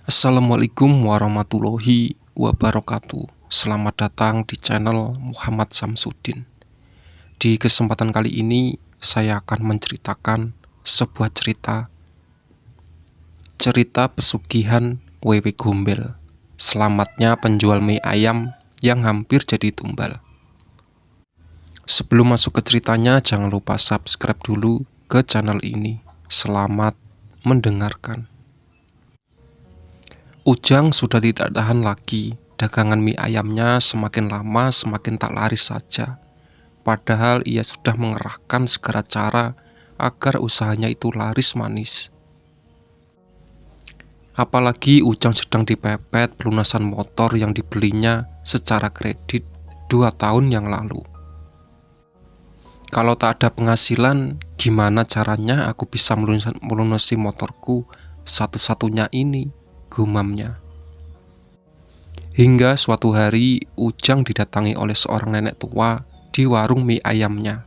Assalamualaikum warahmatullahi wabarakatuh. Selamat datang di channel Muhammad Samsudin. Di kesempatan kali ini saya akan menceritakan sebuah cerita pesugihan Wewe Gombel. Selamatnya penjual mie ayam yang hampir jadi tumbal. Sebelum masuk ke ceritanya, jangan lupa subscribe dulu ke channel ini. Selamat mendengarkan. Ujang sudah tidak tahan lagi. Dagangan mie ayamnya semakin lama semakin tak laris saja. Padahal ia sudah mengerahkan segala cara agar usahanya itu laris manis. Apalagi Ujang sedang dipepet pelunasan motor yang dibelinya secara kredit 2 tahun yang lalu. Kalau tak ada penghasilan, gimana caranya aku bisa melunasi motorku satu-satunya ini? Gumamnya. Hingga suatu hari Ujang didatangi oleh seorang nenek tua di warung mie ayamnya.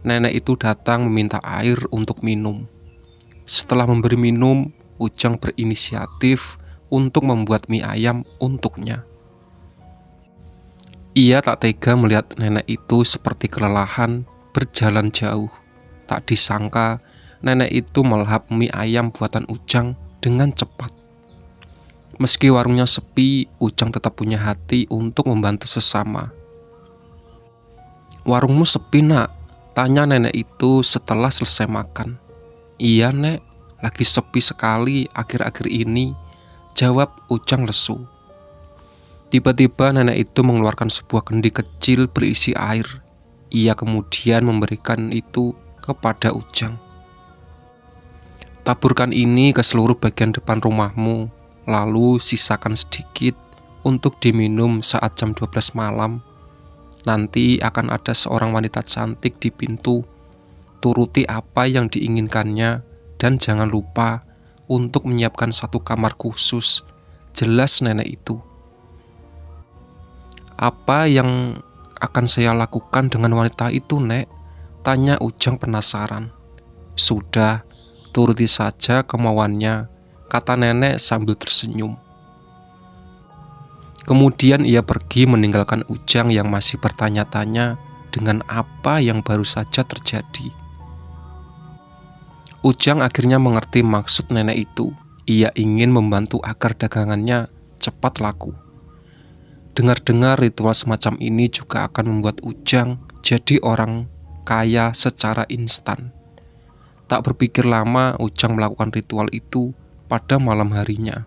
Nenek itu datang meminta air untuk minum. Setelah memberi minum, Ujang berinisiatif untuk membuat mie ayam untuknya. Ia tak tega melihat nenek itu seperti kelelahan berjalan jauh. Tak disangka nenek itu melahap mie ayam buatan Ujang dengan cepat. Meski warungnya sepi, Ujang tetap punya hati untuk membantu sesama. "Warungmu sepi, nak?" tanya nenek itu setelah selesai makan. "Iya, Nek, lagi sepi sekali akhir-akhir ini," jawab Ujang lesu. Tiba-tiba nenek itu mengeluarkan sebuah kendi kecil berisi air. Ia kemudian memberikan itu kepada Ujang. "Taburkan ini ke seluruh bagian depan rumahmu. Lalu sisakan sedikit untuk diminum saat jam 12 malam. Nanti akan ada seorang wanita cantik di pintu. Turuti apa yang diinginkannya dan jangan lupa untuk menyiapkan satu kamar khusus," jelas nenek itu. "Apa yang akan saya lakukan dengan wanita itu, Nek?" tanya Ujang penasaran. "Sudah, turuti saja kemauannya," kata nenek sambil tersenyum. Kemudian ia pergi meninggalkan Ujang yang masih bertanya-tanya dengan apa yang baru saja terjadi. Ujang akhirnya mengerti maksud nenek itu. Ia ingin membantu agar dagangannya cepat laku. Dengar-dengar ritual semacam ini juga akan membuat Ujang jadi orang kaya secara instan. Tak berpikir lama, Ujang melakukan ritual itu pada malam harinya.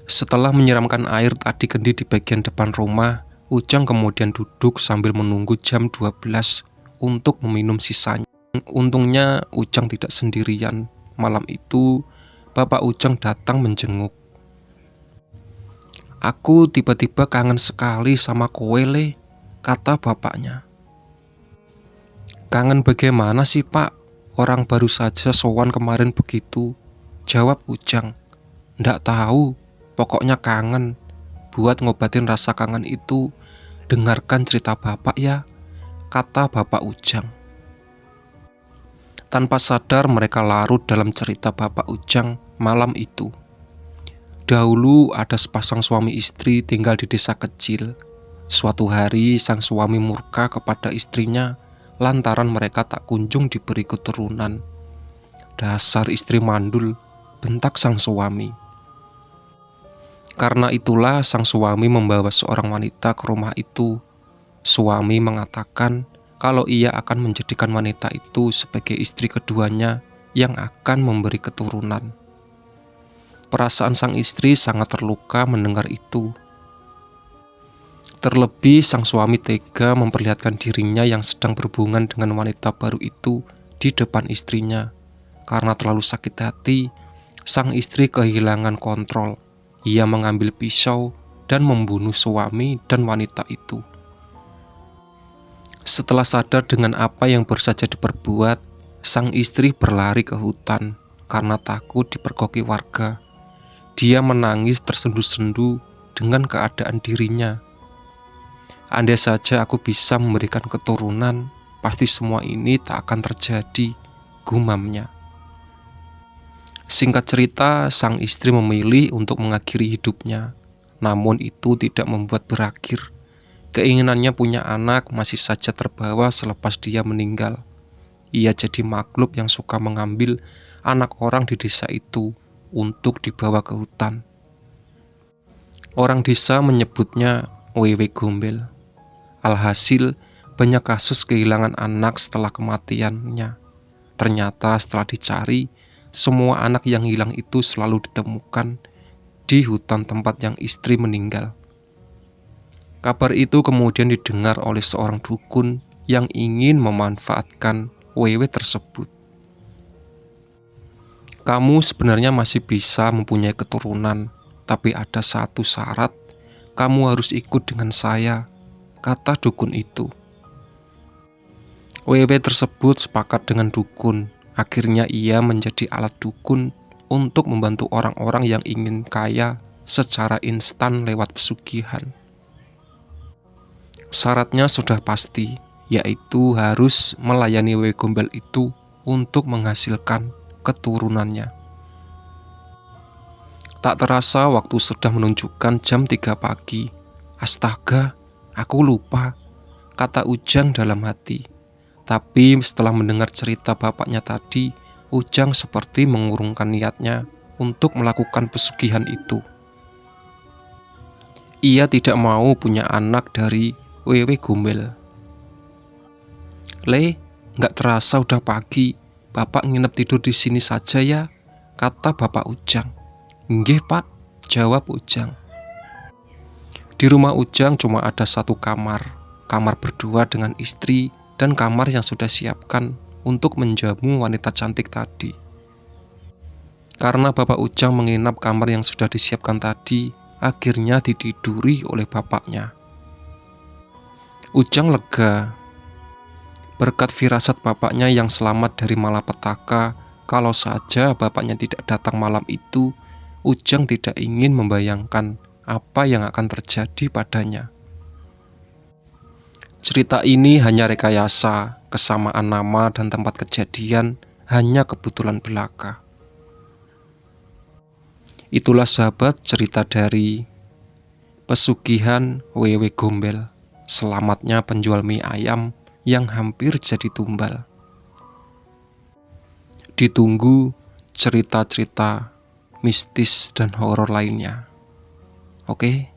Setelah menyiramkan air tadi kendi di bagian depan rumah, Ujang kemudian duduk sambil menunggu jam 12 untuk meminum sisanya. Untungnya Ujang tidak sendirian. Malam itu bapak Ujang datang menjenguk. "Aku tiba-tiba kangen sekali sama kowe, Le," kata bapaknya. "Kangen bagaimana sih, Pak? Orang baru saja sowan kemarin begitu," jawab Ujang. "Ndak tahu, pokoknya kangen. Buat ngobatin rasa kangen itu, dengarkan cerita bapak ya," kata bapak Ujang. Tanpa sadar mereka larut dalam cerita bapak Ujang malam itu. Dahulu ada sepasang suami istri tinggal di desa kecil. Suatu hari sang suami murka kepada istrinya lantaran mereka tak kunjung diberi keturunan. "Dasar istri mandul," bentak sang suami. Karena itulah sang suami membawa seorang wanita ke rumah itu. Suami mengatakan kalau ia akan menjadikan wanita itu sebagai istri keduanya yang akan memberi keturunan. Perasaan sang istri sangat terluka mendengar itu. Terlebih sang suami tega memperlihatkan dirinya yang sedang berhubungan dengan wanita baru itu di depan istrinya. Karena terlalu sakit hati, sang istri kehilangan kontrol. Ia mengambil pisau dan membunuh suami dan wanita itu. Setelah sadar dengan apa yang baru saja diperbuat, sang istri berlari ke hutan karena takut dipergoki warga. Dia menangis tersendu-sendu dengan keadaan dirinya. "Andai saja aku bisa memberikan keturunan, pasti semua ini tak akan terjadi," gumamnya. Singkat cerita, sang istri memilih untuk mengakhiri hidupnya. Namun itu tidak membuat berakhir. Keinginannya punya anak masih saja terbawa selepas dia meninggal. Ia jadi makhluk yang suka mengambil anak orang di desa itu untuk dibawa ke hutan. Orang desa menyebutnya Wewe Gombel. Alhasil, banyak kasus kehilangan anak setelah kematiannya. Ternyata setelah dicari, semua anak yang hilang itu selalu ditemukan di hutan tempat yang istri meninggal. Kabar itu kemudian didengar oleh seorang dukun yang ingin memanfaatkan Wewe tersebut. Kamu sebenarnya masih bisa mempunyai keturunan, tapi ada satu syarat, kamu harus ikut dengan saya, kata dukun itu. Wewe tersebut sepakat dengan dukun. Akhirnya ia menjadi alat dukun untuk membantu orang-orang yang ingin kaya secara instan lewat pesugihan. Syaratnya sudah pasti, yaitu harus melayani Wewe Gombel itu untuk menghasilkan keturunannya. Tak terasa waktu sudah menunjukkan jam 3 pagi. Astaga, aku lupa, kata Ujang dalam hati. Tapi setelah mendengar cerita bapaknya tadi, Ujang seperti mengurungkan niatnya untuk melakukan pesugihan itu. Ia tidak mau punya anak dari Wewe Gombel. Nggak terasa udah pagi. Bapak nginep tidur di sini saja ya, kata Bapak Ujang. Nggih Pak, jawab Ujang. Di rumah Ujang cuma ada satu kamar berdua dengan istri dan kamar yang sudah siapkan untuk menjamu wanita cantik tadi. Karena Bapak Ujang menginap kamar yang sudah disiapkan tadi, akhirnya ditiduri oleh bapaknya. Ujang lega. Berkat firasat bapaknya yang selamat dari malapetaka, kalau saja bapaknya tidak datang malam itu, Ujang tidak ingin membayangkan apa yang akan terjadi padanya. Cerita ini hanya rekayasa, kesamaan nama dan tempat kejadian hanya kebetulan belaka. Itulah sahabat cerita dari pesugihan Wewe Gombel. Selamatnya penjual mie ayam yang hampir jadi tumbal. Ditunggu cerita-cerita mistis dan horor lainnya. Oke?